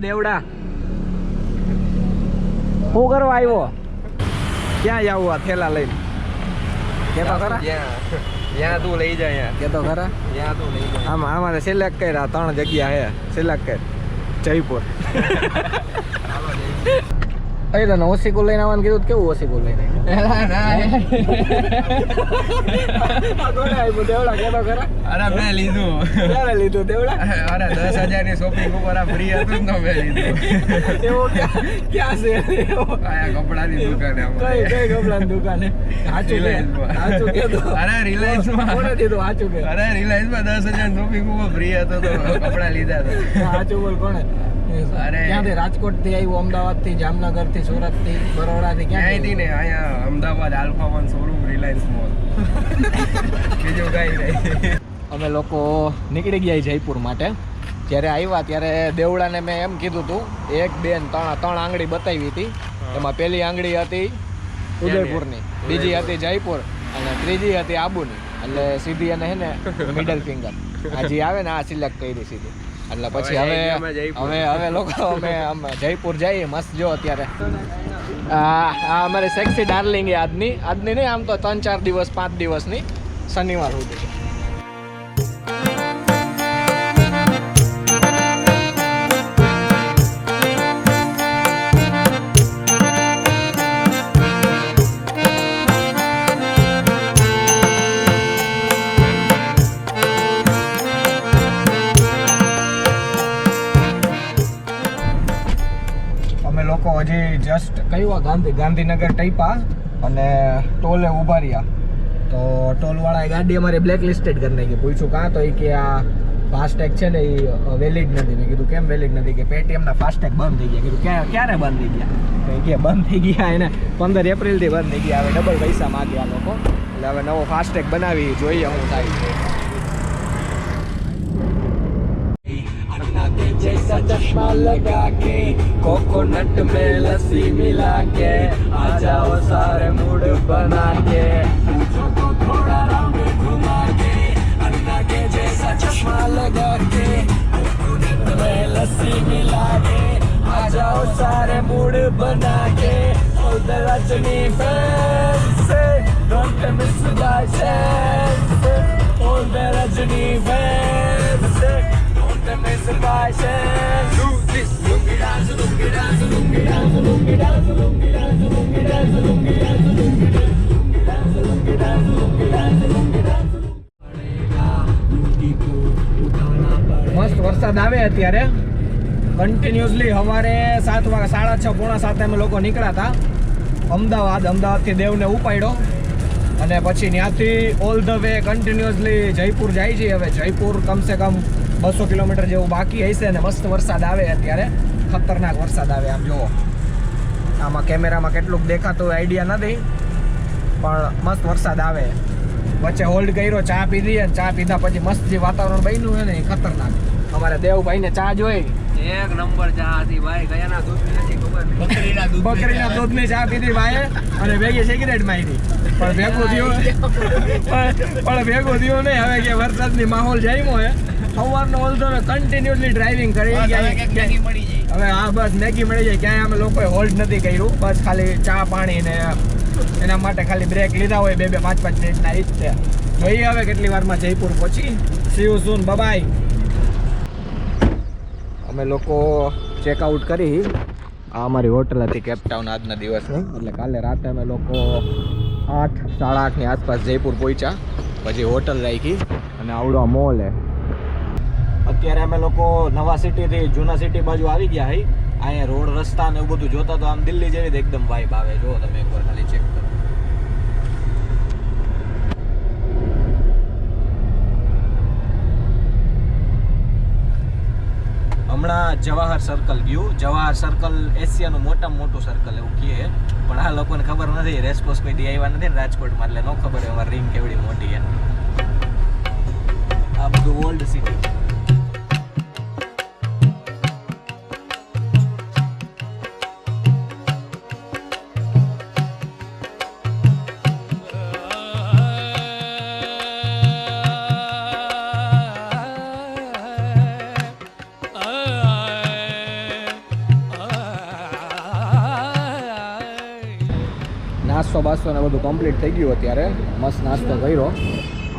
દેવડા શું કરવા આવ્યો? ક્યાં જાવું આ થેલા લઈને? કેતો ખરા ત્યાં તું લઈ જાય કેતો ખરા ત્યાં તું લઈ જાય. આમાં અમારે સિલેક્ટ કર્યા 3 જગ્યા હે સિલેક્ટ કર. જયપુર અરે તને ઓસીકુ લઈને આવવાનું કીધું કેવું ઓસીકુ લઈને અરે મેં લીધું. ક્યારે લીધું દેવડા? અરે 10,000 ની શોપિંગ ઉપર આ ફ્રી હતું ને તો મેં લીધું. એવું ક્યાં છે? આ કપડાની દુકાને કઈ કપડાની દુકાને? સાચું કે સાચું કે તો અરે રિલાયન્સમાં કોને દીધું? સાચું કે અરે રિલાયન્સમાં 10,000 શોપિંગ ઉપર ફ્રી હતો તો કપડા લીધા હતા. સાચું બોલ કોને? અરે ક્યાંથી? રાજકોટ થી આવ્યું, અમદાવાદ થી, જામનગર થી, સુરત થી, બરોડા થી, ક્યાંયથી ને અહીંયા Ahmedabad alpha 1 showroom Reliance mall. બીજું કઈ નહીં. અમે લોકો નીકળી ગયા જયપુર માટે. જ્યારે આવ્યા ત્યારે દેવડાને મેં એમ કીધું હતું 1 2 3 આંગળી બતાવી હતી. એમાં પહેલી આંગળી હતી ઉદયપુરની, બીજી હતી જયપુર અને ત્રીજી હતી આબુની. એટલે સીધી અને હે ને મિડલ ફિંગર હજી આવે ને આ સિલેક્ટ કરી સીધી. એટલે પછી હવે લોકો અમે જયપુર જઈએ. મસ્ત જો અત્યારે આ અમારી સેક્સી ડાર્લિંગ આજની નહીં, આમ તો 3-4 દિવસ 5 દિવસની શનિવાર સુધી. લોકો હજી જસ્ટ કયું ગાંધીનગર ટૈપા અને ટોલે ઉભા રહ્યા તો ટોલવાળાએ ગાડી અમારી બ્લેક લિસ્ટેડ કરી નાખી. પૂછ્યું કાં તો એ કે આ ફાસ્ટેગ છે ને એ વેલિડ નથી. મેં કીધું કેમ વેલિડ નથી? કે પેટીએમના ફાસ્ટેગ બંધ થઈ ગયા. કીધું ક્યારે બંધ થઈ ગયા? તો કે બંધ થઈ ગયા એને 15 એપ્રિલથી બંધ થઈ ગયા. હવે ડબલ પૈસા માગ્યા લોકો. એટલે હવે નવો ફાસ્ટેગ બનાવી જોઈએ શું થાય છે. जैसा चश्मा लगा के कोकोनट में लस्सी मिला के आ जाओ सारे मूड बना के पूछो तो थोड़ा राउंड घुमा के अन्ना के जैसा चश्मा लगा के कोकोनट में लस्सी मिला के आ जाओ सारे मूड बना के all the Rajni fans don't miss the chance all the Rajni fans miss by chance. Do this, lungi dance, lungi dance, lungi dance, lungi dance, lungi dance, lungi dance, lungi dance, lungi dance, lungi dance, lungi dance, lungi dance. મસ્ત વરસાદ આવે અત્યારે continuously. સવારે 7 વાગે 6:30 પોણા 7 અમે લોકો નીકળ્યા હતા અમદાવાદથી દેવને ઉપાડ્યો અને પછી ત્યાંથી all the way continuously Jaipur જાય છે. હવે જયપુર કમસે કમ 200 કિલોમીટર જેવું બાકી હશે અને મસ્ત વરસાદ આવે અત્યારે. ખતરનાક વરસાદ આવે. આમ જુઓ, આમાં કેમેરામાં કેટલુંક દેખાતું આઈડિયા નથી પણ મસ્ત વરસાદ આવે. વચ્ચે હોલ્ડ કર્યો, ચા પીધી અને ચા પીધા પછી મસ્ત જે વાતાવરણ બન્યું છે ને એ ખતરનાક. અમારે દેવભાઈને ચા જોઈ, 1 નંબર ચા હતી ભાઈ. કયાના દૂધની નથી ખબર, બકરીના દૂધની ચા પીધી ભાઈ અને ભેગી સિગરેટ મારી. પણ ભેગું થયું નહીં. હવે કે વરસાદની માહોલ જામ્યો હે. સવારનો ઓલધો કન્ટિન્યુઅસલી ડ્રાઇવિંગ કરી ગયા. હવે હા બસ મેગી મળી જાય. ક્યાંય અમે લોકોએ હોલ્ડ નથી કર્યું. બસ ખાલી ચા પાણી ને એના માટે ખાલી બ્રેક લીધા હોય 2-5 મિનિટના. એ જ છે. જોઈએ હવે કેટલી વારમાં જયપુર પહોંચી. See you soon, bye. અમે લોકો ચેકઆઉટ કરી. આ અમારી હોટલ હતી કેપટાઉન આજના દિવસની. એટલે કાલે રાતે અમે લોકો 8-8:30 ની આસપાસ જયપુર પહોંચ્યા. પછી હોટલ રાખી અને આવડો મોલ હે. અત્યારે અમે લોકો નવા સિટીથી જૂના સિટી બાજુ આવી ગયા હઈ. અહીંયા રોડ રસ્તા ને એવું બધું જોતા તો આમ દિલ્હી જેવી જ એકદમ વાઇબ આવે. જો તમે એકવાર ખાલી ચેક કરો. હમણાં જવાહર સર્કલ ગયું. જવાહર સર્કલ એશિયાનું મોટામાં મોટું સર્કલ એવું કહે, પણ આ લોકોને ખબર નથી. રેસકોર્સ કોઈ દી આવ્યા નથી ને રાજકોટમાં, એટલે ન ખબર હોય અમારી રિંગ કેવડી મોટી છે. આ બધું ઓલ્ડ સિટી. બાસો ને બધું કમ્પ્લીટ થઈ ગયું અત્યારે મસ્ત નાસ્તો કર્યો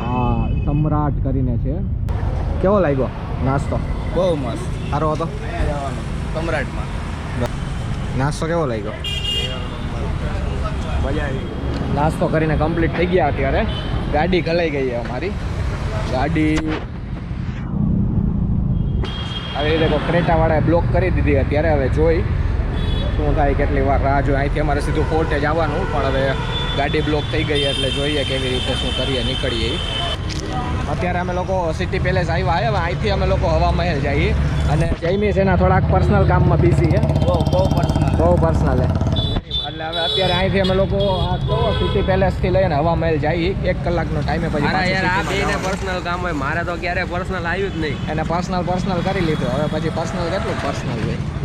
આ સમ્રાટ કરીને છે કેવો લાગ્યો નાસ્તો બહુ મસ્ત સારો હતો સમ્રાટમાં નાસ્તો કેવો લાગ્યો મજા આવી નાસ્તો કરીને કમ્પ્લીટ થઈ ગયા અત્યારે ગાડી કલાઈ ગઈ છે અમારી ગાડી આવી રીતે કોઈ ક્રેટાવાળાએ બ્લોક કરી દીધી અત્યારે હવે જોઈ શું થાય કેટલી વાર રાહ જોઈ અહીંથી અમારે સીધું કોર્ટે જવાનું પણ હવે ગાડી બ્લોક થઈ ગઈ એટલે જોઈએ કેવી રીતે શું કરીએ નીકળીએ અત્યારે અમે લોકો સિટી પેલેસ આવ્યા હવે અહીંથી અમે લોકો હવા મહેલ જઈએ અને જઈમી છે એના થોડાક પર્સનલ કામમાં બિઝી છે બહુ પર્સનલ એટલે હવે અત્યારે અહીંથી અમે લોકો આ તો સિટી પેલેસથી લઈને હવા મહેલ જઈએ 1 કલાકનો ટાઈમે પછી યાર આ બેને પર્સનલ કામ હોય મારે તો ક્યારે પર્સનલ આવ્યું જ નહીં એને પર્સનલ કરી લીધું હવે પછી પર્સનલ કેટલું પર્સનલ હોય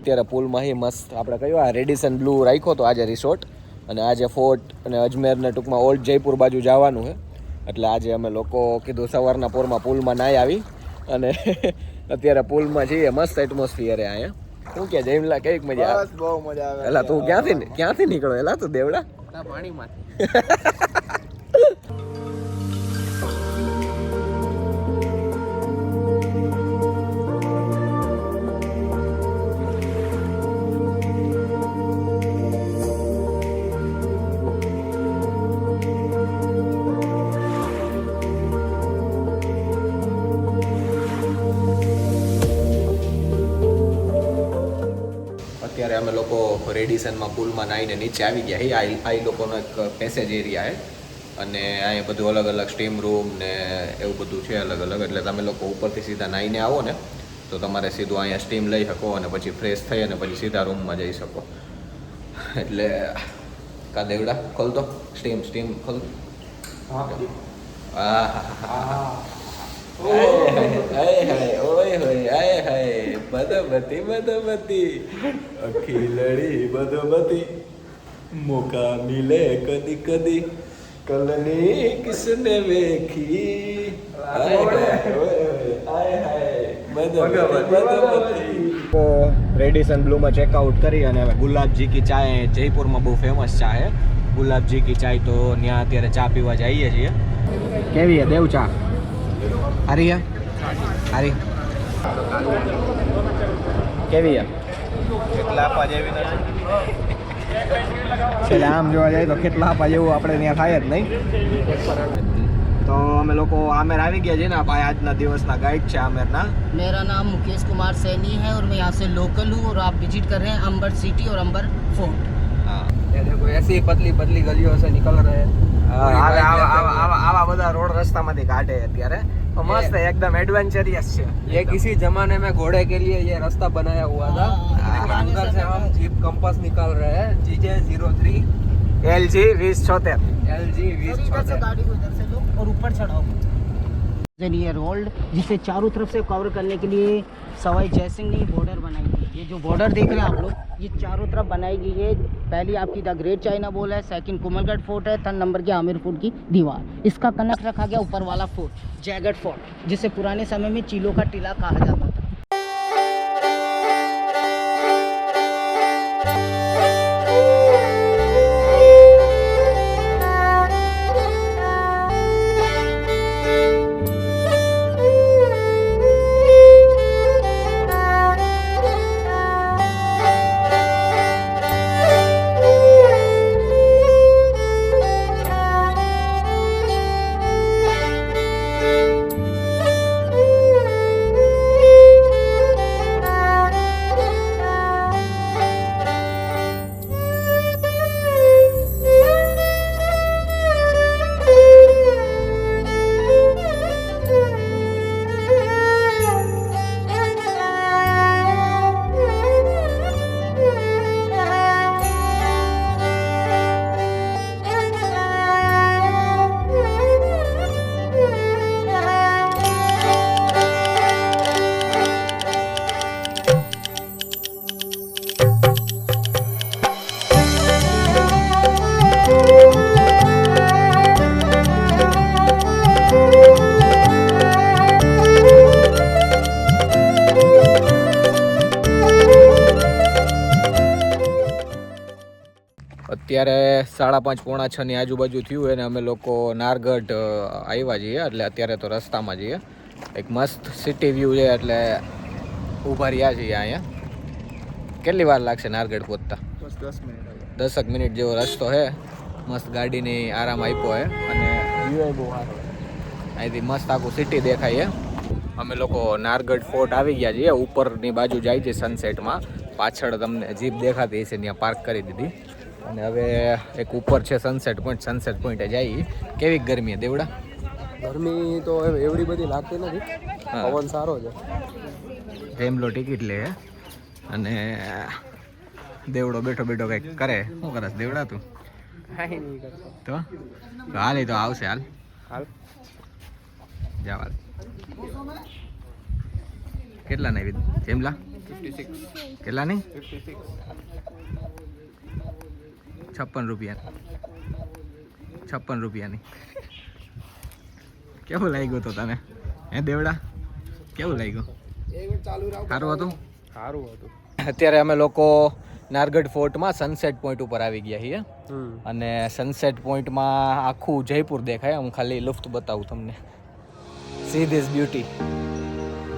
અત્યારે પુલમાં હી મસ્ત આપણે કયો આ રેડિસન બ્લુ રાખ્યો તો આજે રિસોર્ટ અને આજે ફોર્ટ અને અજમેરને ટૂંકમાં ઓલ્ડ જયપુર બાજુ જવાનું છે એટલે આજે અમે લોકો કીધું સવારના પોરમાં પુલમાં નાહી આવી અને અત્યારે પુલમાં જઈએ મસ્ત એટમોસ્ફિયર અહીંયા શું કે જયમલા કેવીક મજા આવે બહુ મજા આવે એલા તું ક્યાંથી નીકળો એલા તું દેવડા પાણીમાંથી અત્યારે અમે લોકો રેડિસનમાં પુલમાં નાહીને નીચે આવી ગયા હે આ લોકોનો એક પેસેજ એરિયા છે અને અહીંયા બધું અલગ અલગ સ્ટીમ રૂમ ને એવું બધું છે અલગ અલગ એટલે તમે લોકો ઉપરથી સીધા નાહીને આવો ને તો તમારે સીધું અહીંયા સ્ટીમ લઈ શકો અને પછી ફ્રેશ થઈ અને પછી સીધા રૂમમાં જઈ શકો એટલે કા દેવડા ખોલતો સ્ટીમ ખોલ મધુમતી અખિલડી મધુમતી મોકા મિલે કદી કદી કલની કિસને વેખી રેડિસન બ્લુમાં ચેકઆઉટ કરી અને હવે ગુલાબજી કી ચાય જયપુરમાં બહુ ફેમસ ચા છે ગુલાબજી કી ચાય તો ત્યાં અત્યારે ચા પીવા જઈએ છીએ કેવી છે દેવ ચા હારી હે હારી કેવી છે લાપા જેવી નથી એટલે આમ જોવા જાય તો કેટલા આપા જેવું આપણે ત્યાં થાય જ નહીં તો અમે લોકો આમેર આવી ગયા છે ને ભાઈ આજના દિવસના ગાઈડ છે આમેરના मेरा नाम मुकेश कुमार सैनी है और मैं यहाँ से लोकल हूँ और आप विजिट कर रहे हैं अंबर सिटी और अंबर फोर्ट હા ये देखो ऐसी पतली पतली गलियों से निकल रहे हैं આવા બધા રોડ રસ્તામાંથી કાઢે અત્યારે તો મસ્ત એકદમ એડવેન્ચરિયસ છે ये किसी जमाने में घोड़े के लिए ये रास्ता बनाया हुआ था लेकिन अंदर से हम जीप कंपास निकाल रहे हैं GJ03 LG 2076 LG इधर से 2076 गाड़ी को इधर से लो और ऊपर चढ़ाओ ईयर ओल्ड, जिसे चारों तरफ से कवर करने के लिए सवाई जयसिंह ने बॉर्डर बनाई थी। ये जो बॉर्डर देख रहे हैं आप लोग, ये चारों तरफ बनाई गई है। पहली आपकी द ग्रेट चाइना वॉल है, सेकंड कुमलगढ़ फोर्ट है, थर्ड नंबर की आमिर फोर्ट की दीवार। इसका कनेक्ट रखा गया ऊपर वाला फोर्ट, जयगढ़ फोर्ट, जिसे पुराने समय में चीलों का टीला कहा जाता था। અત્યારે 5:30 પોણા 6 આજુબાજુ થયું અને અમે લોકો નારગઢ આવ્યા છીએ, એટલે અત્યારે તો રસ્તામાં છીએ. એક મસ્ત સિટી વ્યૂ છે એટલે ઊભા રહ્યા છીએ અહીંયા. કેટલી વાર લાગશે નારગઢ પહોંચતા? બસ 10 મિનિટ. 10 મિનિટ જેવો રસ્તો છે. મસ્ત ગાડીની આરામ આપ્યો છે અને વ્યૂ બહુ સારો. અહીંથી મસ્ત આખું સિટી દેખાય છે. અમે લોકો નારગઢ ફોર્ટ આવી ગયા છીએ. ઉપરની બાજુ જાય છે સનસેટમાં. પાછળ તમને જીપ દેખાતી હશે, ત્યાં પાર્ક કરી દીધી. અને હવે એક ઉપર છે સનસેટ પોઈન્ટે જઈએ. કેવી ગરમી છે દેવડા? ગરમી તો એવડી બધી લાગતી નથી, પવન સારો છે. જેમલો ટિકિટ લે અને દેવડો બેઠો બેઠો કંઈક કરે. શું કરે દેવડા તું? કાંઈ નહીં કરતો. તો હાલ એ તો આવશે. હાલ હાલ જવા. કેટલા નહીં જેમલા? 56. કેટલા નહીં? 56. 56 રૂપિયા. 56 રૂપિયાની. કેવું લાગ્યું તો તને હે દેવડા? કેવું લાગ્યું? સારું હતું? સારું હતું. અત્યારે અમે લોકો નારગઢ ફોર્ટમાં સનસેટ પોઈન્ટ ઉપર આવી ગયા છીએ. અને સનસેટ પોઈન્ટમાં આખું જયપુર દેખાય. હું ખાલી લુફ્ત બતાવું તમને. See this beauty.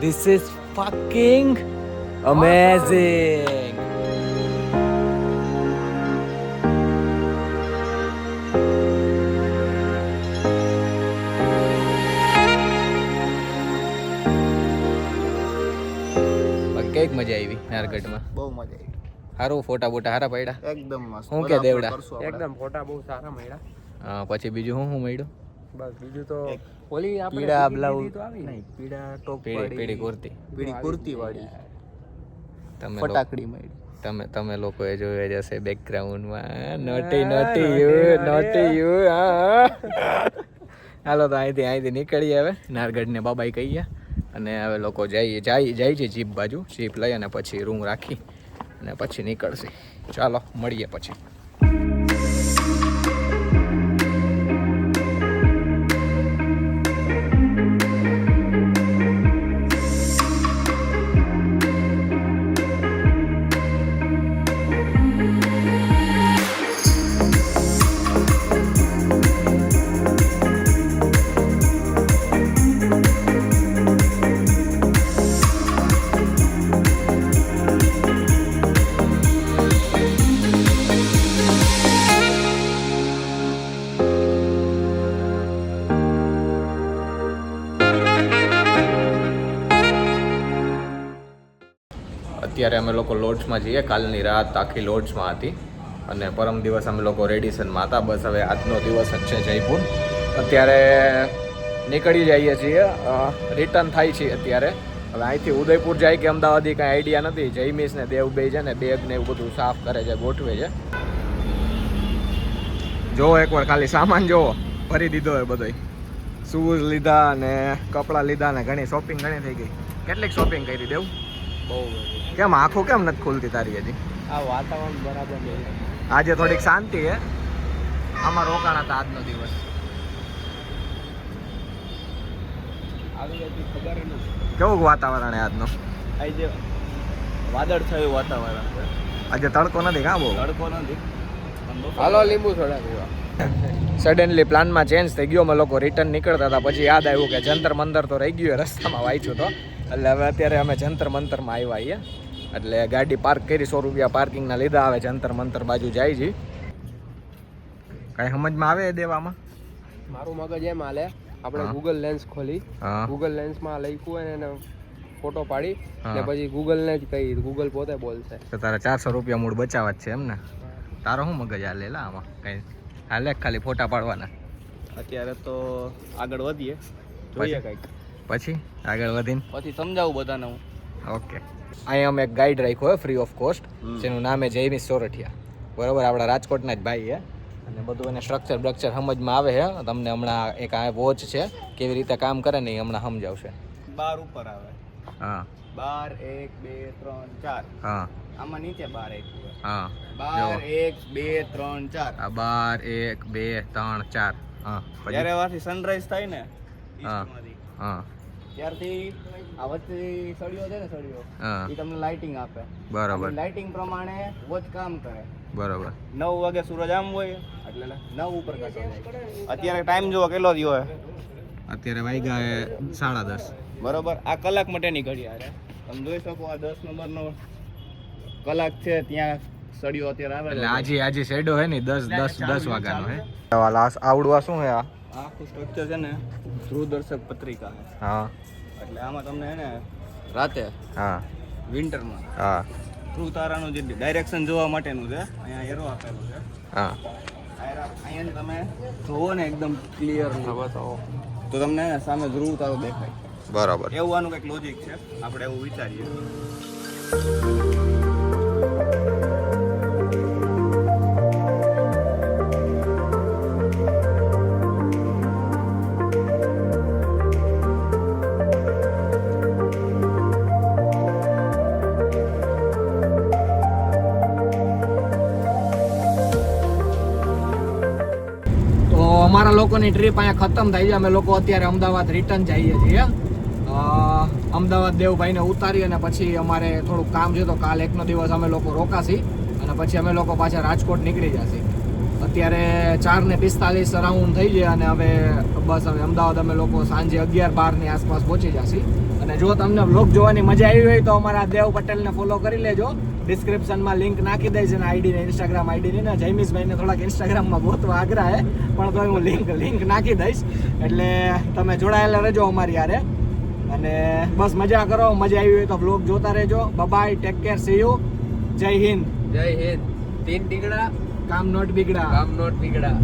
This is fucking amazing. Cake મજા આવી નારગઢમાં? બહુ મજા આવી. સારું ફોટા બોટા સારા પડ્યા? એકદમ મસ્ત. શું કે દેવડા? એકદમ ફોટા બહુ સારા મળ્યા. હા, પછી બીજું શું મળ્યું? બસ બીજું તો ઓલી આપણે પીળા બ્લાઉઝ તો આવી નહીં, પીળા ટોપ પીળી કુર્તી. પીળી કુર્તી વાળી તમે ફટાકડી મળી. તમે લોકોએ જોયો જ હશે બેકગ્રાઉન્ડમાં. Naughty you. હાલો તો અહીંથી નીકળીએ હવે. નારગઢને બાબાઈ કહીએ અને હવે લોકો જાય છે જીપ બાજુ. જીપ લઈ અને પછી રૂમ રાખી અને પછી નીકળશે. ચાલો મળીએ પછી. અત્યારે અમે લોકો લોડ્સમાં જઈએ. કાલની રાત આખી લોડ્સમાં હતી અને પરમ દિવસ અમે લોકો રેડિસનમાં હતા. બસ હવે આજનો દિવસ જ છે જયપુર. અત્યારે નીકળી જઈએ છીએ, રિટર્ન થાય છે અત્યારે. હવે અહીંથી ઉદયપુર જાય કે અમદાવાદી કાંઈ આઈડિયા નથી. જયમીશ ને દેવ બે છે ને બેગ ને એવું બધું સાફ કરે છે, ગોઠવે છે. જોવો એકવાર ખાલી સામાન જોવો, ભરી દીધો હોય બધો. શૂઝ લીધા ને કપડાં લીધા ને ઘણી શોપિંગ ઘણી થઈ ગઈ. કેટલીક શોપિંગ કરી દેવ? બહુ બધી. કેમ આંખો કેમ નથી ખુલતી તારી હજી? આ વાતાવરણ બરાબર નહીં. આજે થોડીક શાંતિ હે. આમાં રોકાણા હતા આજનો દિવસ. આવી હતી ખબર નથી. કેવું વાતાવરણ હે આજનો? આજે વાદળ થયું વાતાવરણ છે. આજે તડકો નથી કાં બહુ? તડકો નથી. હાલો લીંબુ સોડા પીવા. સડનલી પ્લાનમાં ચેન્જ થઈ ગયો. અમે લોકો રિટર્ન નીકળતા હતા પછી યાદ આવ્યું કે જંતર મંતર તો રહી ગયું રસ્તામાં વાંચ્યું તો. એટલે હવે અત્યારે અમે જંતર મંતરમાં આવ્યા છીએ. એટલે ગાડી પાર્ક કરી 100 રૂપિયા પાર્કિંગના લીધા. આવે જંતર મંતર બાજુ જાય છે. કાંઈ સમજમાં આવે દેવામાં? મારું મગજ એમ હાલે આપણે હા. ગૂગલ લેન્સ ખોલી હા ગૂગલ લેન્સમાં લખ્યું હોય ને એને ફોટો પાડી હા. ને પછી ગૂગલ ને જ કહી ગૂગલ પોતે બોલશે. તો તારે 400 રૂપિયા મૂળ બચાવવા જ છે એમ ને? તારો શું મગજ હાલે લા આમાં? કંઈ હાલે ખાલી ફોટા પાડવાના? અત્યારે તો આગળ વધીએ જોઈએ કંઈક પછી આગળ વધીને પછી સમજાવું બધાને હું. ઓકે. અહીંયા અમે એક ગાઈડ રાખ્યો ફ્રી ઓફ કોસ્ટ, જેનું નામ છે જયમીશ સોરઠિયા. બરાબર, આપણા રાજકોટના જ ભાઈ છે અને બધું એને સ્ટ્રક્ચર બ્રક્ચર સમજમાં આવે છે. તમને હમણાં એક આ વોચ છે કેવી રીતે કામ કરે ને એ હમણાં સમજાવશે. 12 ઉપર આવે. હા 12 1 2 3 4. હા આમાં નીચે 12 1 હા 12 1 2 3 4. આ 12 1 2 3 4. હા પછી જ્યારે વાથી સનરાઈઝ થાય ને હા ઈસ્ટમાંથી હા ત્યારથી આ વચ્ચે સળિયો છે ને સળિયો હા એ તમને લાઇટિંગ આપે. બરાબર લાઇટિંગ પ્રમાણે વોચ કામ કરે. બરાબર 9 વાગે સૂરજ આમ હોય એટલે 9 ઉપર કાઢો. અત્યારે ટાઈમ જોવો કેટલો થયો હોય? અત્યારે વાગ્યા 10:30. બરોબર. આ કલાક માટેની ઘડિયાળ છે. તમે જોઈ શકો આ 10 નંબરનો કલાક છે. ત્યાં સળિયો અત્યારે આવે એટલે આજે શેડો હે ને 10 વાગ્યાનો હે. આવડવા શું હે આ? આખું સ્ટ્રક્ચર છે ને ધ્રુવદર્શક પત્રિકા છે. હા એટલે આમાં તમને હે ને રાતે હા વિન્ટરમાં હા ધ્રુવ તારાનું જે ડાયરેક્શન જોવા માટેનું છે. અહીંયા એરો આપેલું છે. હા અહીંયા તમે જોવો ને એકદમ ક્લિયર બતાવો તો તમને સામે ધ્રુવ તારો દેખાય. બરાબર. એવું આનું કંઈક લોજિક છે. આપણે એવું વિચારીએ. અમારા લોકોની ટ્રીપ અહીંયા ખતમ થાય છે. અમે લોકો અત્યારે અમદાવાદ રિટર્ન જઈએ છીએ. અમદાવાદ દેવભાઈને ઉતારી અને પછી અમારે થોડુંક કામ છે તો કાલ એકનો દિવસ અમે લોકો રોકાશી અને પછી અમે લોકો પાછા રાજકોટ નીકળી જશી. અત્યારે 4:45 અરાઉન્ડ થઈ જાય અને હવે બસ હવે અમદાવાદ અમે લોકો સાંજે 11-12 ની આસપાસ પહોંચી જશી. અને જો તમને વ્લોગ જોવાની મજા આવી હોય તો અમારા દેવ પટેલને ફોલો કરી લેજો. ડિસ્ક્રિપ્શનમાં લિંક નાખી દઈશ અને આઈડીને ઇન્સ્ટાગ્રામ આઈડીની ને જયમીશભાઈને થોડાક ઇન્સ્ટાગ્રામમાં ગોતવા આગ્રહ હે પણ તો હું લિંક નાખી દઈશ એટલે તમે જોડાયેલા રહેજો અમારી યારે. અને બસ મજા કરો. મજા આવી હોય તો વ્લોગ જોતા રહેજો. Bye, take care, see you. જય હિન્દ. જય હિન્દ. 3 ટીકડા કામ નોટ બિગડા. કામ નોટ બિગડા.